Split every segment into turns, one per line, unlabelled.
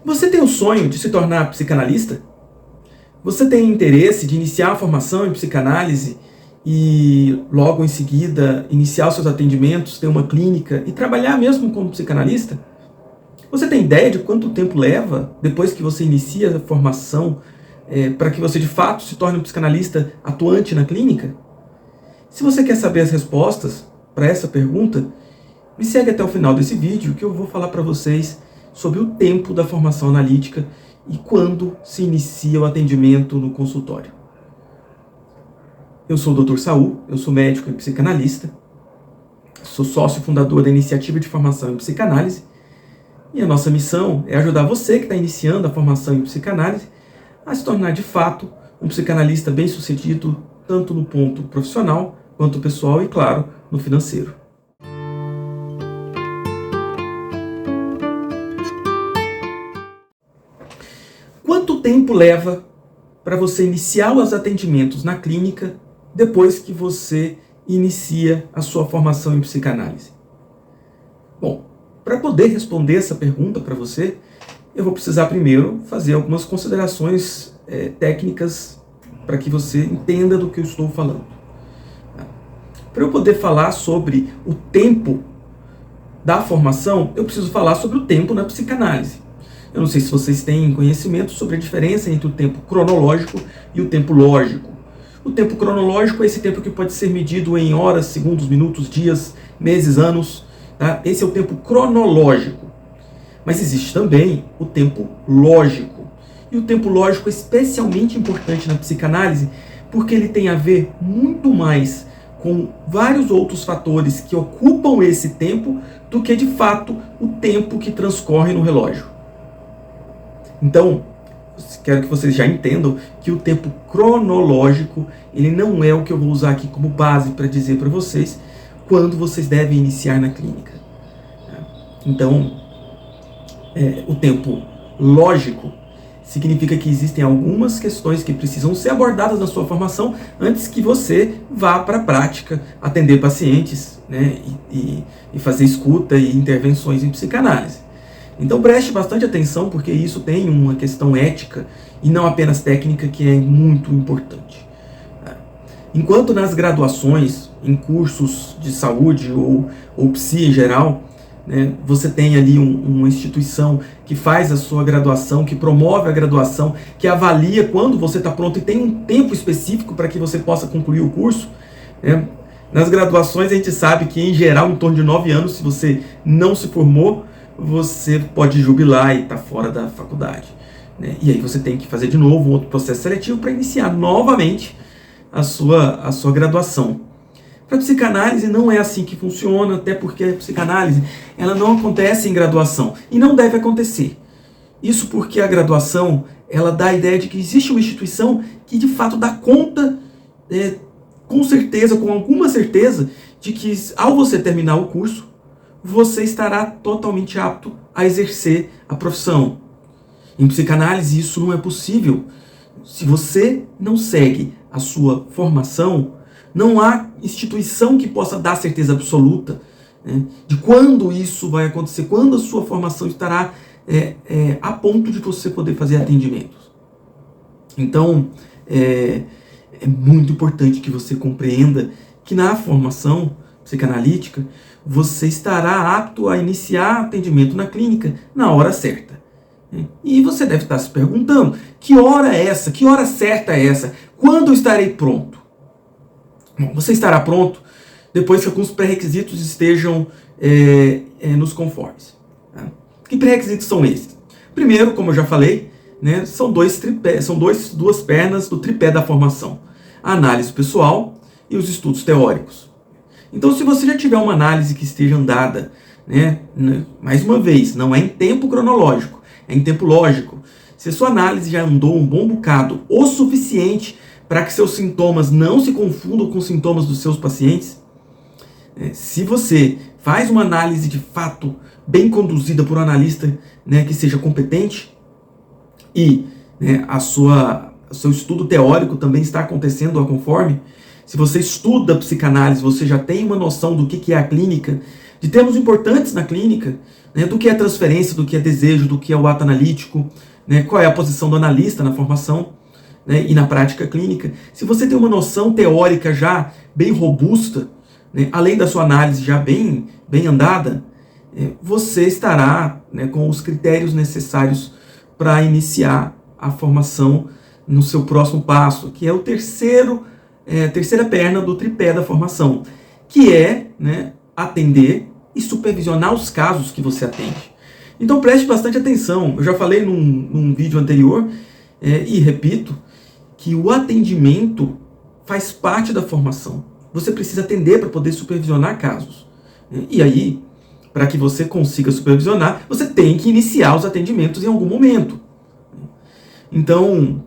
Você tem o sonho de se tornar psicanalista? Você tem interesse de iniciar a formação em psicanálise e logo em seguida iniciar os seus atendimentos, ter uma clínica e trabalhar mesmo como psicanalista? Você tem ideia de quanto tempo leva depois que você inicia a formação para que você de fato se torne um psicanalista atuante na clínica? Se você quer saber as respostas para essa pergunta, me segue até o final desse vídeo que eu vou falar para vocês sobre o tempo da formação analítica e quando se inicia o atendimento no consultório. Eu sou o Dr. Saul, eu sou médico e psicanalista, sou sócio fundador da Iniciativa de Formação em Psicanálise e a nossa missão é ajudar você que está iniciando a formação em psicanálise a se tornar de fato um psicanalista bem-sucedido tanto no ponto profissional quanto pessoal e, claro, no financeiro. Quanto tempo leva para você iniciar os atendimentos na clínica depois que você inicia a sua formação em psicanálise? Bom, para poder responder essa pergunta para você, eu vou precisar primeiro fazer algumas considerações técnicas para que você entenda do que eu estou falando. Para eu poder falar sobre o tempo da formação, eu preciso falar sobre o tempo na psicanálise. Eu não sei se vocês têm conhecimento sobre a diferença entre o tempo cronológico e o tempo lógico. O tempo cronológico é esse tempo que pode ser medido em horas, segundos, minutos, dias, meses, anos. Tá? Esse é o tempo cronológico. Mas existe também o tempo lógico. E o tempo lógico é especialmente importante na psicanálise porque ele tem a ver muito mais com vários outros fatores que ocupam esse tempo do que, de fato, o tempo que transcorre no relógio. Então, quero que vocês já entendam que o tempo cronológico, ele não é o que eu vou usar aqui como base para dizer para vocês quando vocês devem iniciar na clínica. Então, o tempo lógico significa que existem algumas questões que precisam ser abordadas na sua formação antes que você vá para a prática atender pacientes, né, e fazer escuta e intervenções em psicanálise. Então preste bastante atenção porque isso tem uma questão ética e não apenas técnica que é muito importante. Enquanto nas graduações, em cursos de saúde ou psi em geral, né, você tem ali uma instituição que faz a sua graduação, que promove a graduação, que avalia quando você está pronto e tem um tempo específico para que você possa concluir o curso. Né? Nas graduações a gente sabe que em geral em torno de 9 anos, se você não se formou, você pode jubilar e estar fora da faculdade. Né? E aí você tem que fazer de novo um outro processo seletivo para iniciar novamente a sua graduação. Para a psicanálise não é assim que funciona, até porque a psicanálise ela não acontece em graduação e não deve acontecer. Isso porque a graduação ela dá a ideia de que existe uma instituição que de fato dá conta, com certeza, com alguma certeza, de que ao você terminar o curso, você estará totalmente apto a exercer a profissão. Em psicanálise isso não é possível. Se você não segue a sua formação, não há instituição que possa dar certeza absoluta, né, de quando isso vai acontecer, quando a sua formação estará a ponto de você poder fazer atendimentos. Então, é muito importante que você compreenda que na formação psicanalítica, você estará apto a iniciar atendimento na clínica na hora certa. E você deve estar se perguntando, que hora é essa? Que hora certa é essa? Quando eu estarei pronto? Bom, você estará pronto depois que alguns pré-requisitos estejam nos conformes. Tá? Que pré-requisitos são esses? Primeiro, como eu já falei, né, são duas pernas do tripé da formação. A análise pessoal e os estudos teóricos. Então, se você já tiver uma análise que esteja andada, né, mais uma vez, não é em tempo cronológico, é em tempo lógico. Se a sua análise já andou um bom bocado, o suficiente para que seus sintomas não se confundam com os sintomas dos seus pacientes, se você faz uma análise de fato bem conduzida por um analista, né, que seja competente e, né, o seu estudo teórico também está acontecendo a conforme, se você estuda psicanálise, você já tem uma noção do que é a clínica, de termos importantes na clínica, né, do que é transferência, do que é desejo, do que é o ato analítico, né, qual é a posição do analista na formação, né, e na prática clínica. Se você tem uma noção teórica já bem robusta, né, além da sua análise já bem andada, você estará, né, com os critérios necessários para iniciar a formação no seu próximo passo, que é a terceira perna do tripé da formação, que é, né, atender e supervisionar os casos que você atende. Então preste bastante atenção. Eu já falei num vídeo anterior, e repito, que o atendimento faz parte da formação. Você precisa atender para poder supervisionar casos. E aí, para que você consiga supervisionar, você tem que iniciar os atendimentos em algum momento. Então,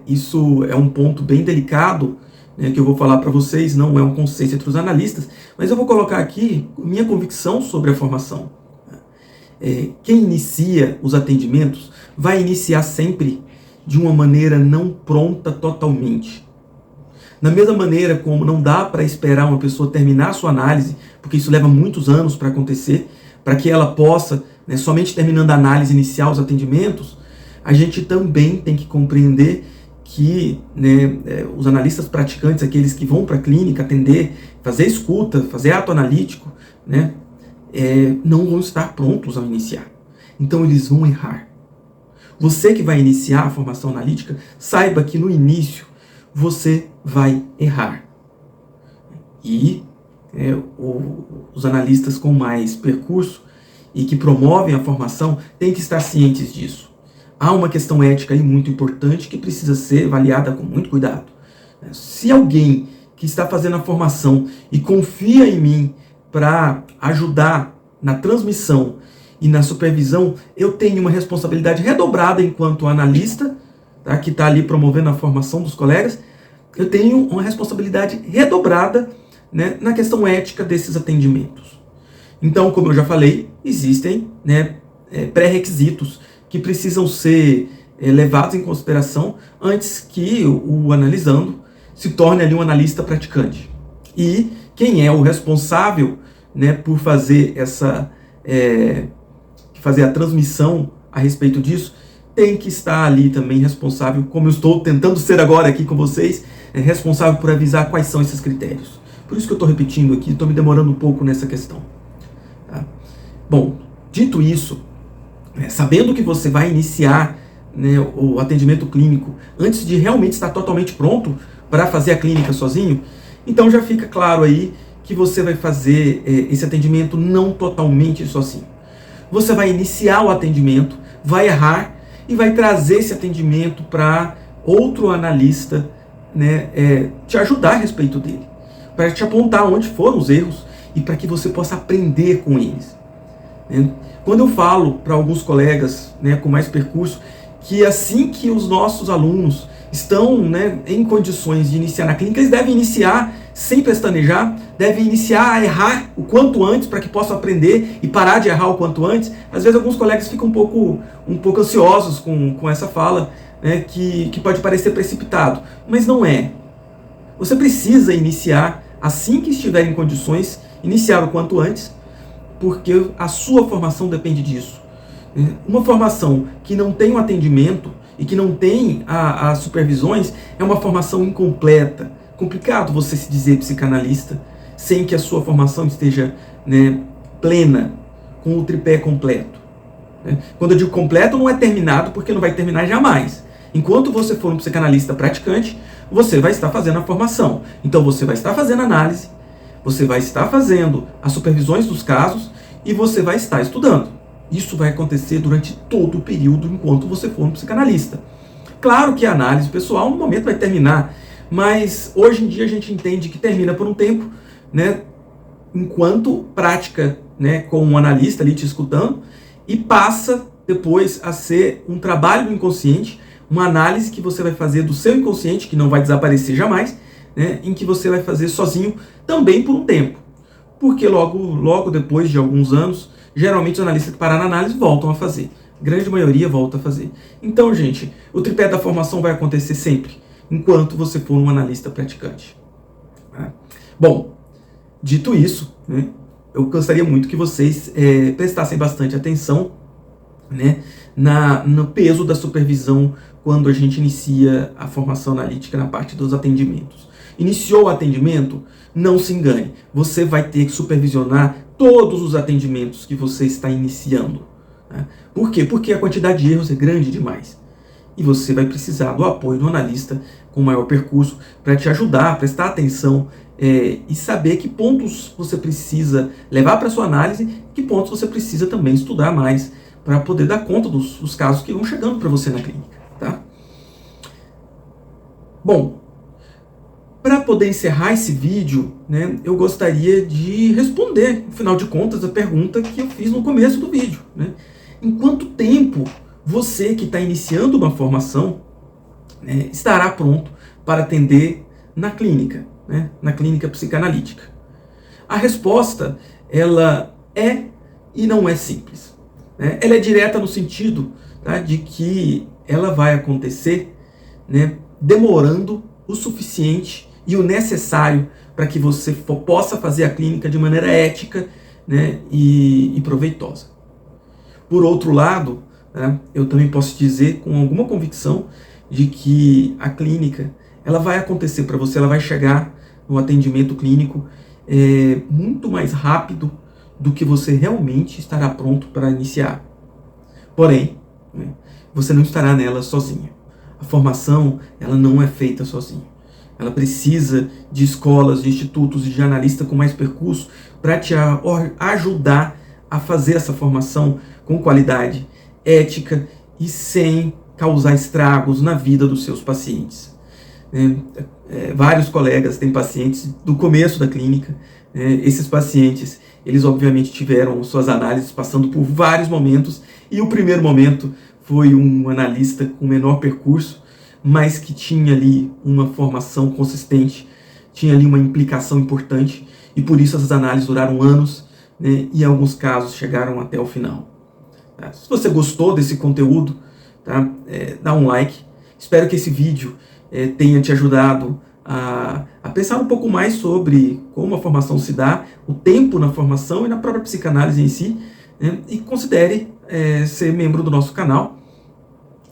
isso é um ponto bem delicado, né, que eu vou falar para vocês, não é um consenso entre os analistas, mas eu vou colocar aqui minha convicção sobre a formação. Quem inicia os atendimentos vai iniciar sempre de uma maneira não pronta totalmente. Da mesma maneira como não dá para esperar uma pessoa terminar a sua análise, porque isso leva muitos anos para acontecer, para que ela possa, né, somente terminando a análise, iniciar os atendimentos, a gente também tem que compreender que, né, os analistas praticantes, aqueles que vão para a clínica atender, fazer escuta, fazer ato analítico, né, não vão estar prontos ao iniciar. Então eles vão errar. Você que vai iniciar a formação analítica, saiba que no início você vai errar. E os analistas com mais percurso e que promovem a formação têm que estar cientes disso. Há uma questão ética aí muito importante que precisa ser avaliada com muito cuidado. Se alguém que está fazendo a formação e confia em mim para ajudar na transmissão e na supervisão, eu tenho uma responsabilidade redobrada enquanto analista, tá, que está ali promovendo a formação dos colegas. Eu tenho uma responsabilidade redobrada, né, na questão ética desses atendimentos. Então, como eu já falei, existem, né, pré-requisitos que precisam ser levados em consideração antes que o analisando se torne ali um analista praticante. E quem é o responsável, né, por fazer fazer a transmissão a respeito disso, tem que estar ali também responsável, como eu estou tentando ser agora aqui com vocês, responsável por avisar quais são esses critérios. Por isso que eu estou repetindo aqui, estou me demorando um pouco nessa questão. Tá? Bom, dito isso, sabendo que você vai iniciar, né, o atendimento clínico antes de realmente estar totalmente pronto para fazer a clínica sozinho, então já fica claro aí que você vai fazer esse atendimento não totalmente sozinho. Você vai iniciar o atendimento, vai errar e vai trazer esse atendimento para outro analista, né, te ajudar a respeito dele, para te apontar onde foram os erros e para que você possa aprender com eles. Quando eu falo para alguns colegas, né, com mais percurso, que assim que os nossos alunos estão, né, em condições de iniciar na clínica, eles devem iniciar sem pestanejar, devem iniciar a errar o quanto antes para que possam aprender e parar de errar o quanto antes. Às vezes alguns colegas ficam um pouco ansiosos com essa fala, né, que pode parecer precipitado, mas não é. Você precisa iniciar assim que estiver em condições, iniciar o quanto antes, porque a sua formação depende disso. Uma formação que não tem um atendimento e que não tem as supervisões é uma formação incompleta. Complicado você se dizer psicanalista sem que a sua formação esteja, né, plena, com o tripé completo. Quando eu digo completo, não é terminado, porque não vai terminar jamais. Enquanto você for um psicanalista praticante, você vai estar fazendo a formação. Então você vai estar fazendo análise, você vai estar fazendo as supervisões dos casos e você vai estar estudando. Isso vai acontecer durante todo o período enquanto você for um psicanalista. Claro que a análise pessoal no momento vai terminar, mas hoje em dia a gente entende que termina por um tempo, né, enquanto prática, né, com um analista ali te escutando, e passa depois a ser um trabalho do inconsciente, uma análise que você vai fazer do seu inconsciente, que não vai desaparecer jamais, né, em que você vai fazer sozinho também por um tempo. Porque logo depois de alguns anos, geralmente os analistas que pararam na análise voltam a fazer. A grande maioria volta a fazer. Então, gente, o tripé da formação vai acontecer sempre, enquanto você for um analista praticante. Bom, dito isso, né, eu gostaria muito que vocês prestassem bastante atenção, né, no peso da supervisão quando a gente inicia a formação analítica na parte dos atendimentos. Iniciou o atendimento? Não se engane, você vai ter que supervisionar todos os atendimentos que você está iniciando. Né? Por quê? Porque a quantidade de erros é grande demais. E você vai precisar do apoio do analista com maior percurso para te ajudar a prestar atenção e saber que pontos você precisa levar para a sua análise e que pontos você precisa também estudar mais para poder dar conta dos casos que vão chegando para você na clínica. Tá? Bom, para poder encerrar esse vídeo, né, eu gostaria de responder, afinal de contas, a pergunta que eu fiz no começo do vídeo. Né? Em quanto tempo você que está iniciando uma formação estará pronto para atender na clínica, né, na clínica psicanalítica? A resposta, ela é e não é simples. Né? Ela é direta no sentido, tá, de que ela vai acontecer, né, demorando o suficiente e o necessário para que você possa fazer a clínica de maneira ética, né, e proveitosa. Por outro lado, né, eu também posso dizer com alguma convicção de que a clínica ela vai acontecer para você, ela vai chegar no atendimento clínico muito mais rápido do que você realmente estará pronto para iniciar. Porém, né, você não estará nela sozinha. A formação ela não é feita sozinha. Ela precisa de escolas, de institutos e de analistas com mais percurso para te ajudar a fazer essa formação com qualidade, ética e sem causar estragos na vida dos seus pacientes. Vários colegas têm pacientes do começo da clínica. Esses pacientes, eles obviamente tiveram suas análises passando por vários momentos e o primeiro momento foi um analista com menor percurso, mas que tinha ali uma formação consistente, tinha ali uma implicação importante, e por isso essas análises duraram anos, né, e em alguns casos chegaram até o final. Tá? Se você gostou desse conteúdo, tá, dá um like. Espero que esse vídeo tenha te ajudado a pensar um pouco mais sobre como a formação se dá, o tempo na formação e na própria psicanálise em si, né, e considere ser membro do nosso canal,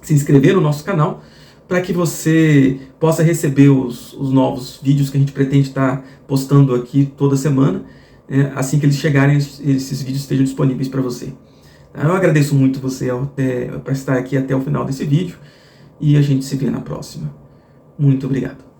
se inscrever no nosso canal, para que você possa receber os novos vídeos que a gente pretende estar postando aqui toda semana, assim que eles chegarem, esses vídeos estejam disponíveis para você. Eu agradeço muito você por estar aqui até o final desse vídeo e a gente se vê na próxima. Muito obrigado.